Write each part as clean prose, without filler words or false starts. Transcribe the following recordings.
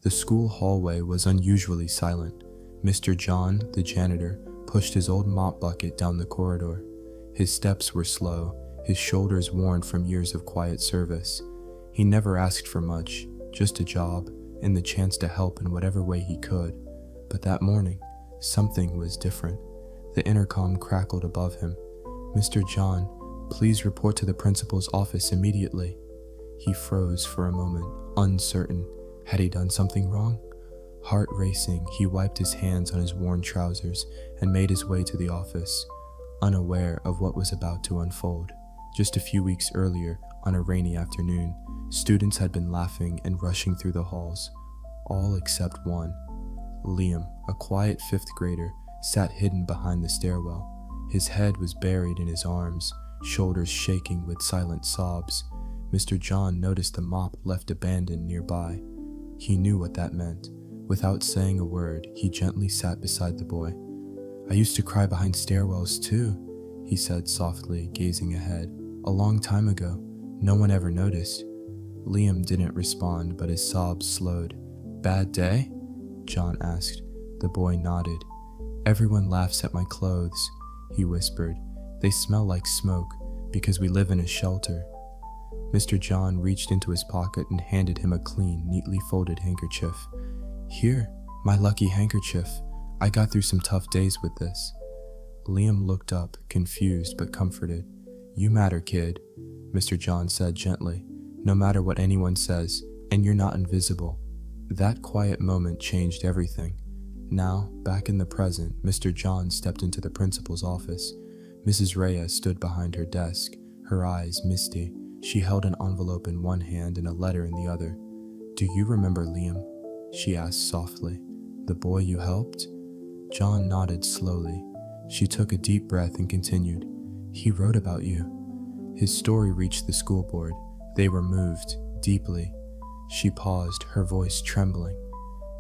The school hallway was unusually silent. Mr. John, the janitor, pushed his old mop bucket down the corridor. His steps were slow, his shoulders worn from years of quiet service. He never asked for much, just a job and the chance to help in whatever way he could. But that morning, something was different. The intercom crackled above him. "Mr. John, please report to the principal's office immediately." He froze for a moment, uncertain. Had he done something wrong? Heart racing, he wiped his hands on his worn trousers and made his way to the office, unaware of what was about to unfold. Just a few weeks earlier, on a rainy afternoon, students had been laughing and rushing through the halls, all except one. Liam, a quiet fifth grader, sat hidden behind the stairwell. His head was buried in his arms, shoulders shaking with silent sobs. Mr. John noticed the mop left abandoned nearby. He knew what that meant. Without saying a word, he gently sat beside the boy. "I used to cry behind stairwells too," he said softly, gazing ahead. "A long time ago. No one ever noticed." Liam didn't respond, but his sobs slowed. "Bad day?" John asked. The boy nodded. "Everyone laughs at my clothes," he whispered. "They smell like smoke because we live in a shelter." Mr. John reached into his pocket and handed him a clean, neatly folded handkerchief. "Here, my lucky handkerchief. I got through some tough days with this." Liam looked up, confused but comforted. "You matter, kid," Mr. John said gently. "No matter what anyone says, and you're not invisible." That quiet moment changed everything. Now, back in the present, Mr. John stepped into the principal's office. Mrs. Reyes stood behind her desk, her eyes misty. She held an envelope in one hand and a letter in the other. "Do you remember Liam?" she asked softly. "The boy you helped?" John nodded slowly. She took a deep breath and continued. "He wrote about you." His story reached the school board. They were moved, deeply. She paused, her voice trembling.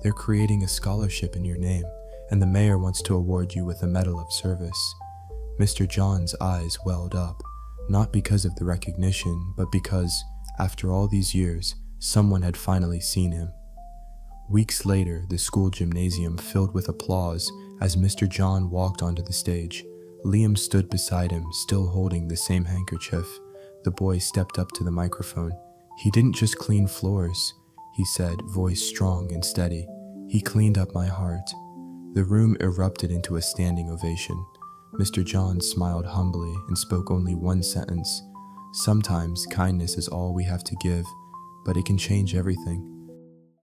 "They're creating a scholarship in your name, and the mayor wants to award you with a Medal of Service." Mr. John's eyes welled up, not because of the recognition, but because, after all these years, someone had finally seen him. Weeks later, the school gymnasium filled with applause as Mr. John walked onto the stage. Liam stood beside him, still holding the same handkerchief. The boy stepped up to the microphone. "He didn't just clean floors," he said, voice strong and steady. "He cleaned up my heart." The room erupted into a standing ovation. Mr. John smiled humbly and spoke only one sentence. "Sometimes kindness is all we have to give, but it can change everything."